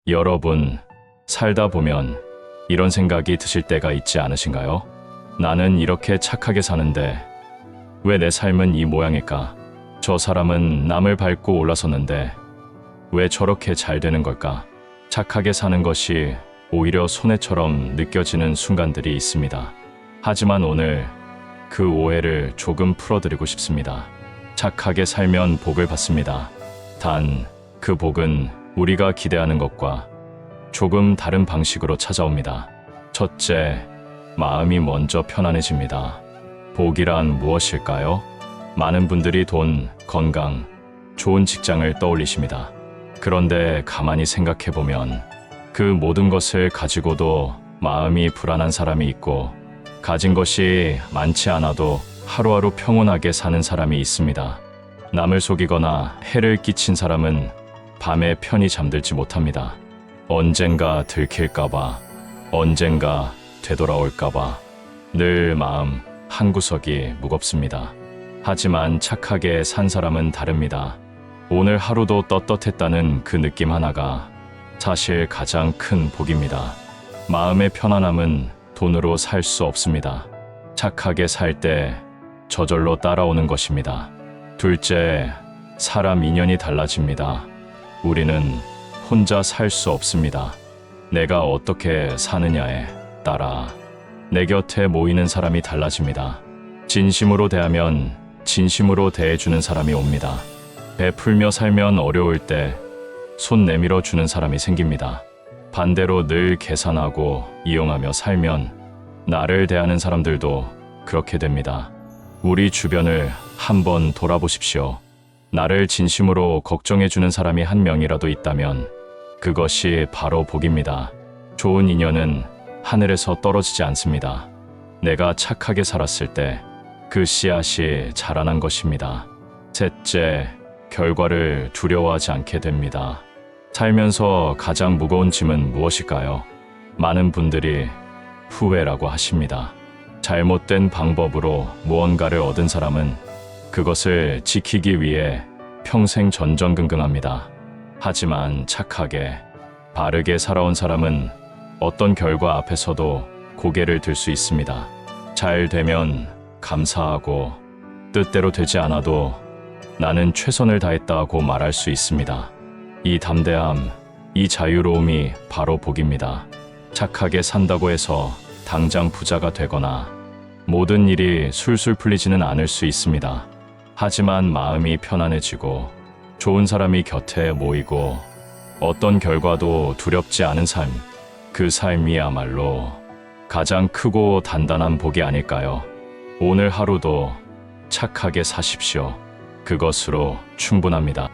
여러분, 살다 보면 이런 생각이 드실 때가 있지 않으신가요? 나는 이렇게 착하게 사는데 왜 내 삶은 이 모양일까? 저 사람은 남을 밟고 올라섰는데 왜 저렇게 잘 되는 걸까? 착하게 사는 것이 오히려 손해처럼 느껴지는 순간들이 있습니다. 하지만 오늘 그 오해를 조금 풀어드리고 싶습니다. 착하게 살면 복을 받습니다. 단, 그 복은 우리가 기대하는 것과 조금 다른 방식으로 찾아옵니다. 첫째, 마음이 먼저 편안해집니다. 복이란 무엇일까요? 많은 분들이 돈, 건강, 좋은 직장을 떠올리십니다. 그런데 가만히 생각해보면 그 모든 것을 가지고도 마음이 불안한 사람이 있고 가진 것이 많지 않아도 하루하루 평온하게 사는 사람이 있습니다. 남을 속이거나 해를 끼친 사람은 밤에 편히 잠들지 못합니다. 언젠가 들킬까봐, 언젠가 되돌아올까봐 늘 마음 한구석이 무겁습니다. 하지만 착하게 산 사람은 다릅니다. 오늘 하루도 떳떳했다는 그 느낌 하나가 사실 가장 큰 복입니다. 마음의 편안함은 돈으로 살 수 없습니다. 착하게 살 때 저절로 따라오는 것입니다. 둘째, 사람 인연이 달라집니다. 우리는 혼자 살 수 없습니다. 내가 어떻게 사느냐에 따라 내 곁에 모이는 사람이 달라집니다. 진심으로 대하면 진심으로 대해주는 사람이 옵니다. 베풀며 살면 어려울 때 손 내밀어 주는 사람이 생깁니다. 반대로 늘 계산하고 이용하며 살면 나를 대하는 사람들도 그렇게 됩니다. 우리 주변을 한번 돌아보십시오. 나를 진심으로 걱정해주는 사람이 한 명이라도 있다면 그것이 바로 복입니다. 좋은 인연은 하늘에서 떨어지지 않습니다. 내가 착하게 살았을 때 그 씨앗이 자라난 것입니다. 셋째, 결과를 두려워하지 않게 됩니다. 살면서 가장 무거운 짐은 무엇일까요? 많은 분들이 후회라고 하십니다. 잘못된 방법으로 무언가를 얻은 사람은 그것을 지키기 위해 평생 전전긍긍합니다. 하지만 착하게, 바르게 살아온 사람은 어떤 결과 앞에서도 고개를 들 수 있습니다. 잘 되면 감사하고 뜻대로 되지 않아도 나는 최선을 다했다고 말할 수 있습니다. 이 담대함, 이 자유로움이 바로 복입니다. 착하게 산다고 해서 당장 부자가 되거나 모든 일이 술술 풀리지는 않을 수 있습니다. 하지만 마음이 편안해지고 좋은 사람이 곁에 모이고 어떤 결과도 두렵지 않은 삶, 그 삶이야말로 가장 크고 단단한 복이 아닐까요? 오늘 하루도 착하게 사십시오. 그것으로 충분합니다.